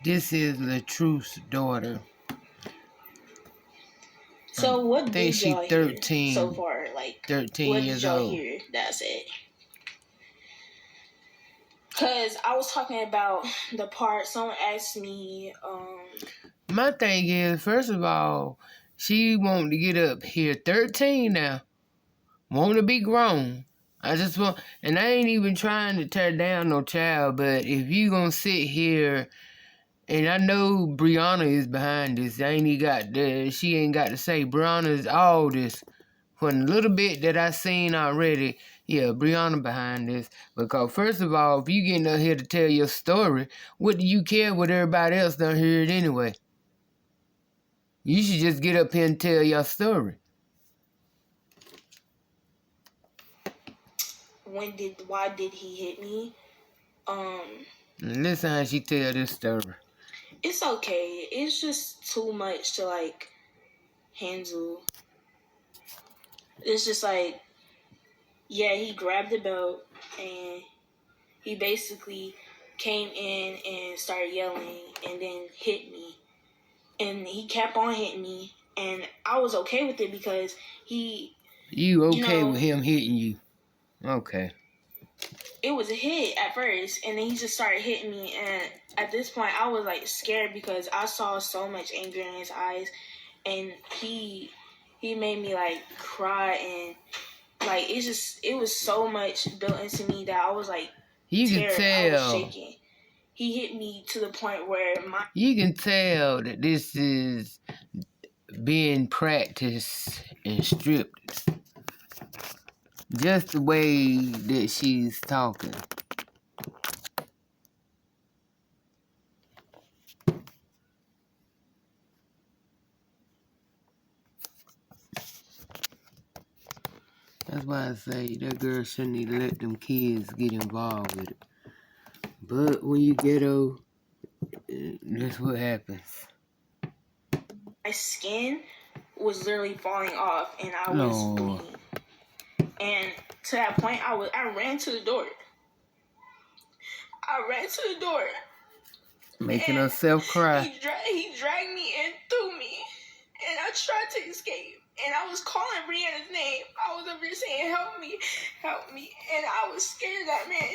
This is LaTruth's daughter. So what I think did y'all she's hear 13. so far? Like, 13 what did years y'all old. hear? That's it. Cause I was talking about the part someone asked me. My thing is, first of all, she wanted to get up here 13 now. Want to be grown. I just want, and I ain't even trying to tear down no child, but if you gonna sit here, and I know Brianna is behind this, she ain't got to say. Brianna is all this. From the little bit that I seen already, yeah, Brianna behind this. Because first of all, if you getting up here to tell your story, what do you care what everybody else done heard anyway? You should just get up here and tell your story. Why did he hit me? Listen how she tell this story. It's okay. It's just too much to like handle. It's just like, yeah, he grabbed the belt and he basically came in and started yelling and then hit me. And he kept on hitting me, and I was okay with it because You okay with him hitting you? Okay. It was a hit at first, and then he just started hitting me, and at this point, I was like scared because I saw so much anger in his eyes, and he made me like cry, and like it was so much built into me that I was like scared. I was shaking. He hit me to the point where you can tell that this is being practiced and stripped. Just the way that she's talking. That's why I say that girl shouldn't even let them kids get involved with it. But when you ghetto, that's what happens. my skin was literally falling off, and I was bleeding. And to that point, I ran to the door. Making herself cry. He dragged me and threw me, and I tried to escape. And I was calling Brianna's name. I was over here saying, "Help me, help me!" And I was scared of that man.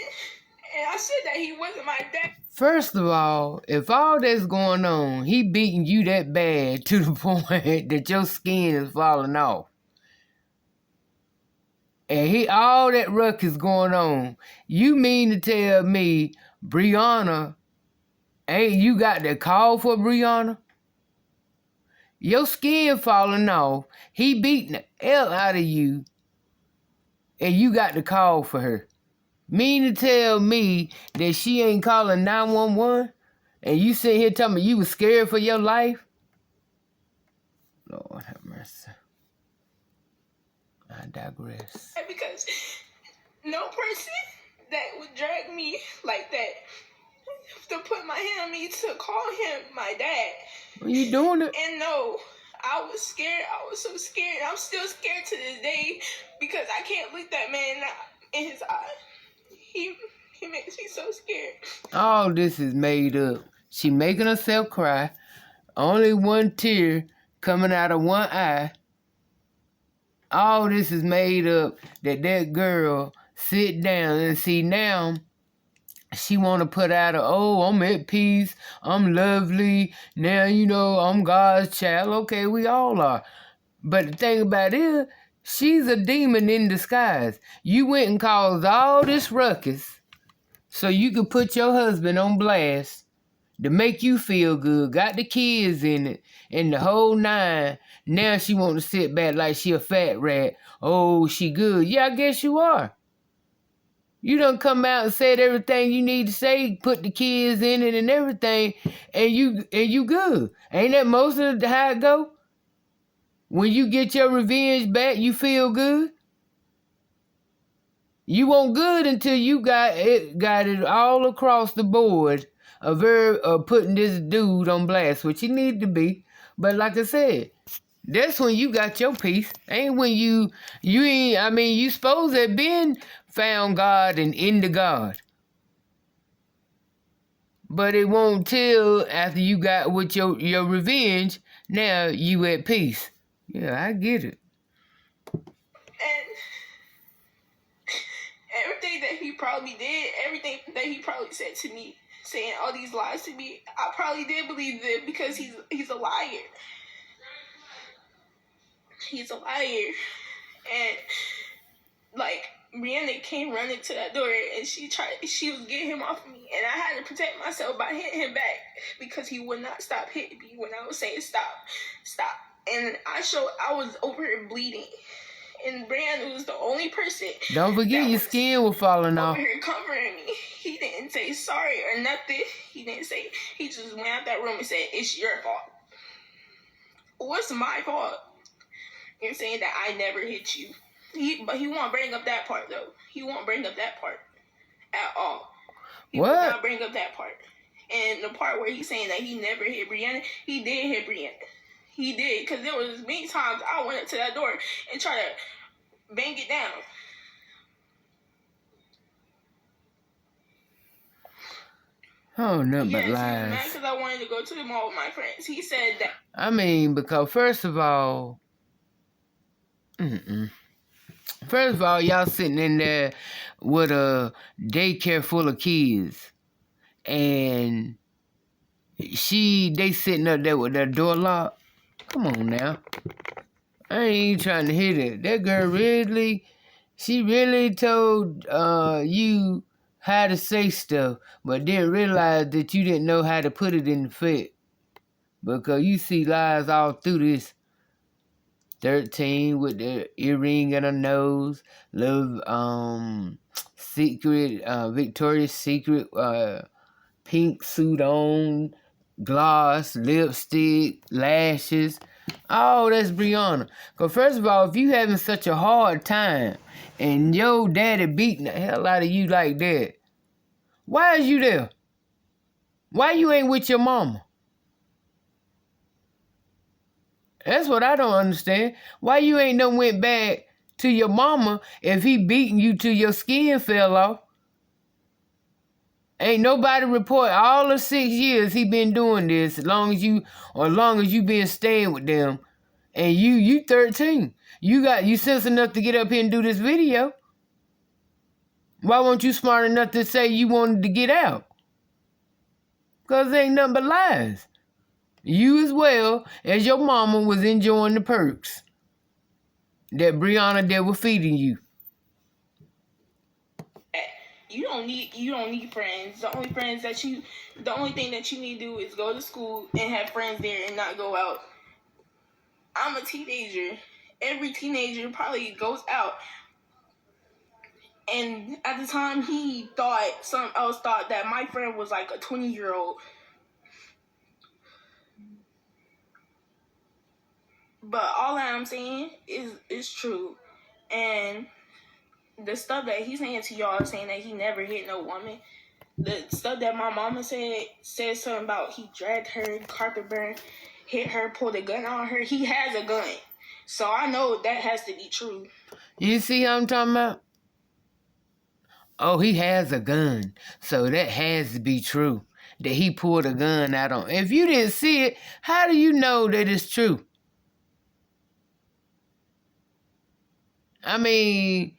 And I said that he wasn't my dad. First of all, if all that's going on, he beating you that bad to the point that your skin is falling off. And all that ruckus going on, you mean to tell me Brianna, ain't you got the call for Brianna? Your skin falling off, he beating the hell out of you, and you got the call for her. Mean to tell me that she ain't calling 911? And you sit here telling me you was scared for your life? Lord have mercy. I digress. Because no person that would drag me like that to put my hand on me to call him my dad. Are you doing it? And no, I was scared. I was so scared. I'm still scared to this day because I can't look that man in his eye. He makes me so scared. All this is made up. She making herself cry. Only one tear coming out of one eye. All this is made up that girl sit down and see now she want to put out I'm at peace, I'm lovely, now I'm God's child. Okay, we all are. But the thing about it is, she's a demon in disguise. You went and caused all this ruckus so you could put your husband on blast to make you feel good, got the kids in it, and the whole nine. Now she want to sit back like she a fat rat. Oh, she good. Yeah, I guess you are. You done come out and said everything you need to say, put the kids in it and everything, and you good. Ain't that most of how it go? When you get your revenge back, you feel good? You want good until you got it all across the board of putting this dude on blast, which he need to be. But like I said, that's when you got your peace. Ain't when you supposed to have been found God and into God. but it won't tell after you got with your revenge. Now you at peace. Yeah, I get it. And everything that he probably did, everything that he probably said to me, saying all these lies to me, I probably did believe them because he's a liar. He's a liar. And like, Brianna came running to that door and she was getting him off of me, and I had to protect myself by hitting him back because he would not stop hitting me when I was saying stop. And I was over here bleeding, and Brianna was the only person. Don't forget your skin was falling off. Over here covering me. He didn't say sorry or nothing. He just went out that room and said, "It's your fault." What's my fault? You're saying that I never hit you. But he won't bring up that part, though. He won't bring up that part at all. He will not bring up that part. And the part where he's saying that he never hit Brianna, he did hit Brianna. He did, because there was many times I went up to that door and tried to bang it down. Oh, nothing but lies. Mad because I wanted to go to the mall with my friends. He said that. I mean, because first of all, y'all sitting in there with a daycare full of kids, and they sitting up there with their door locked. Come on now. I ain't trying to hit it. That girl she really told you how to say stuff, but didn't realize that you didn't know how to put it in effect. Because you see lies all through this. 13 with the earring in her nose, little secret, Victoria's Secret pink suit on, gloss, lipstick, lashes. Oh, that's Brianna. Because first of all, if you having such a hard time and your daddy beating the hell out of you like that, why is you there? Why you ain't with your mama? That's what I don't understand. Why you ain't no went back to your mama if he beating you till your skin fell off? Ain't nobody report all the 6 years he been doing this, as long as you been staying with them. And you 13. You sense enough to get up here and do this video. Why weren't you smart enough to say you wanted to get out? Because ain't nothing but lies. You as well as your mama was enjoying the perks that Brianna there was feeding you. You don't need friends. The only thing that you need to do is go to school and have friends there and not go out. I'm a teenager. Every teenager probably goes out. And at the time someone else thought that my friend was like a 20-year-old. But all that I'm saying is true. And the stuff that he's saying to y'all, saying that he never hit no woman, the stuff that my mama said something about he dragged her, carpet burn, hit her, pulled a gun on her. He has a gun. So I know that has to be true. You see how I'm talking about? Oh, he has a gun. So that has to be true. That he pulled a gun out on. If you didn't see it, how do you know that it's true? I mean,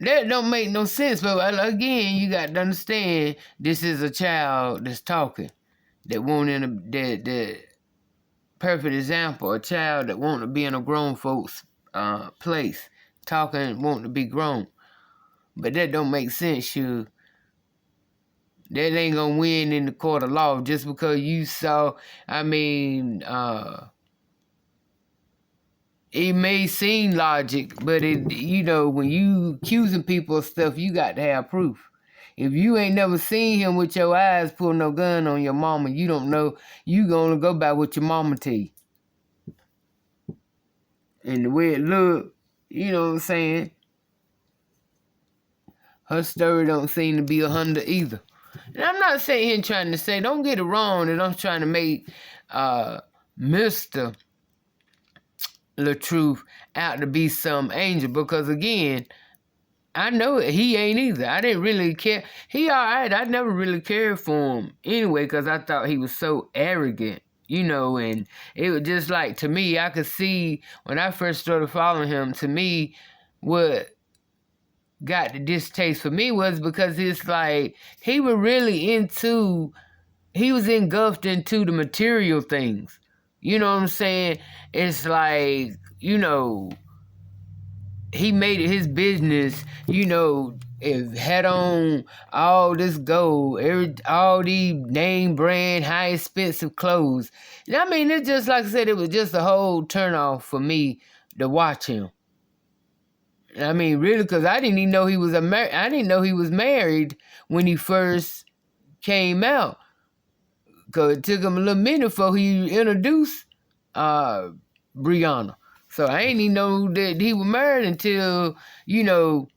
that don't make no sense. But again, you got to understand, this is a child that's talking. That won't the perfect example, a child that want to be in a grown folks place. Talking, want to be grown. But that don't make sense, sure. That ain't gonna win in the court of law just because you saw, it may seem logic, but when you accusing people of stuff, you got to have proof. If you ain't never seen him with your eyes pull no gun on your mama, you don't know. You gonna go by what your mama tell you. And the way it look, you know what I'm saying? Her story don't seem to be 100 either. And I'm not sitting here trying to say, don't get it wrong, that I'm trying to make Mr. LaTruth out to be some angel, because again, I know he ain't either. I didn't really care. He all right. I never really cared for him anyway because I thought he was so arrogant, you know, and it was just like, to me, I could see when I first started following him, to me, what got the distaste for me was because it's like he was really into, he was engulfed into the material things. You know what I'm saying? It's like, you know, he made it his business, you know, if had on all this gold, all these name brand, high expensive clothes. And I mean, it's just like I said, it was just a whole turn off for me to watch him. I mean, really, because I didn't even know he was I didn't know he was married when he first came out. Because it took him a little minute before he introduced Brianna. So I ain't even know that he was married until, you know,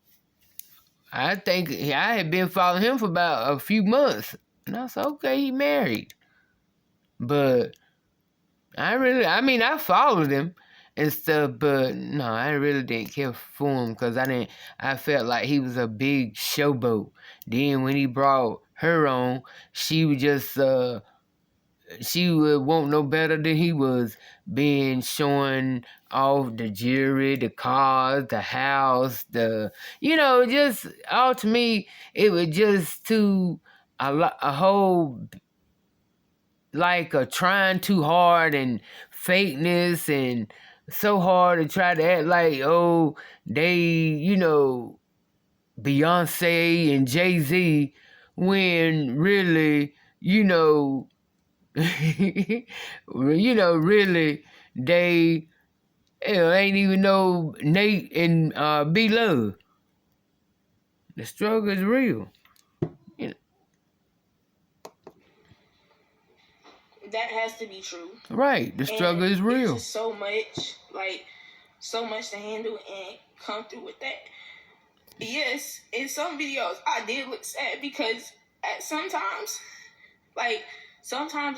I think I had been following him for about a few months. And I said, okay, he married. But I mean, I followed him and stuff, but no, I really didn't care for him because I felt like he was a big showboat. Then when he brought her on, she was just, she would want no better than he was, being showing off the jewelry, the cars, the house, you know, just all to me, it was just a whole, like a trying too hard and fakeness and so hard to try to act like, oh, they, you know, Beyonce and Jay-Z, when really, you know, you know, really, they ain't even know Nate and B-Love. The struggle is real. You know. That has to be true. Right, the struggle is real. It's just so much, like, so much to handle and come through with that. Yes, in some videos, I did look sad because sometimes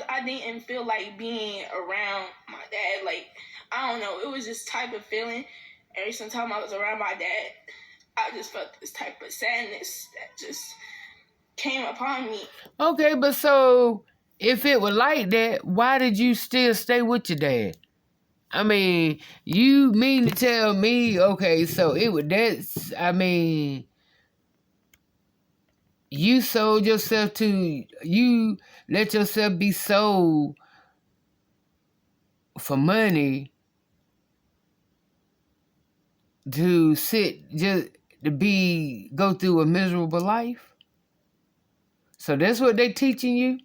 I didn't feel like being around my dad. Like, I don't know, it was this type of feeling. Every time I was around my dad, I just felt this type of sadness that just came upon me. Okay, but so if it was like that, why did you still stay with your dad? I mean, you mean to tell me, okay, so I mean, you sold yourself you let yourself be sold for money to go through a miserable life? So that's what they teaching you?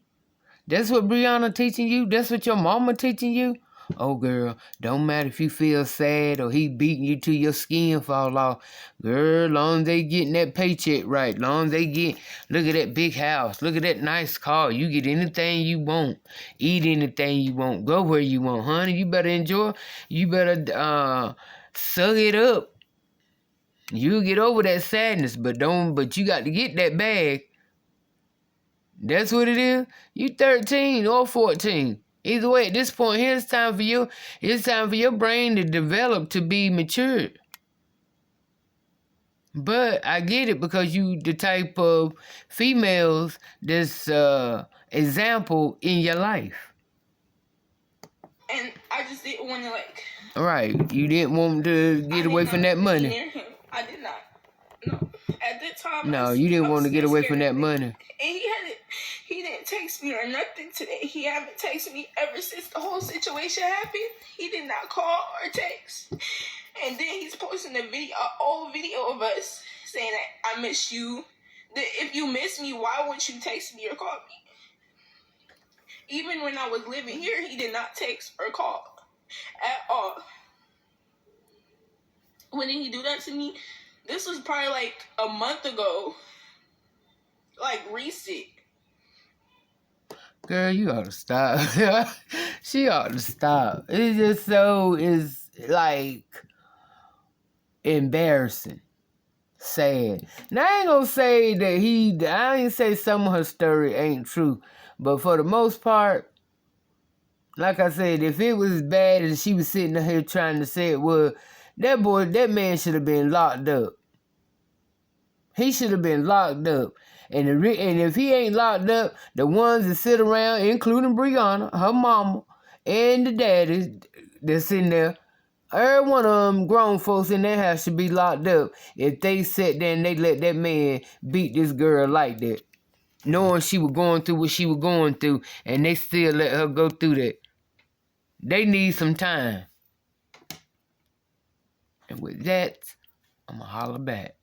That's what Brianna teaching you? That's what your mama teaching you? Oh, girl, don't matter if you feel sad or he beating you till your skin fall off. Girl, long as they getting that paycheck right, long as they look at that big house, look at that nice car, you get anything you want, eat anything you want, go where you want, honey, you better enjoy, you better suck it up. You'll get over that sadness, but you got to get that bag. That's what it is. You 13 or 14. Either way, at this point here, it's time for your brain to develop, to be matured. But I get it, because you the type of females that's example in your life. And I just didn't want to, like... Right. You didn't want to get away from that money. Near him. I did not. No. At that time, no, you didn't want to get away from that money. And he didn't text me or nothing today. He haven't texted me ever since the whole situation happened. He did not call or text. And then he's posting an old video of us saying that I miss you. That if you miss me, why wouldn't you text me or call me? Even when I was living here, he did not text or call at all. When did he do that to me? This was probably like a month ago. Like recent. Girl, you ought to stop. She ought to stop. It's just it's like embarrassing. Sad. Now, I ain't gonna say that I ain't say some of her story ain't true. But for the most part, like I said, if it was as bad as she was sitting here trying to say it was, that man should have been locked up. He should have been locked up. And if he ain't locked up, the ones that sit around, including Brianna, her mama, and the daddies that's in there, every one of them grown folks in that house should be locked up if they sat there and they let that man beat this girl like that, knowing she was going through what she was going through, and they still let her go through that. They need some time. And with that, I'm going to holler back.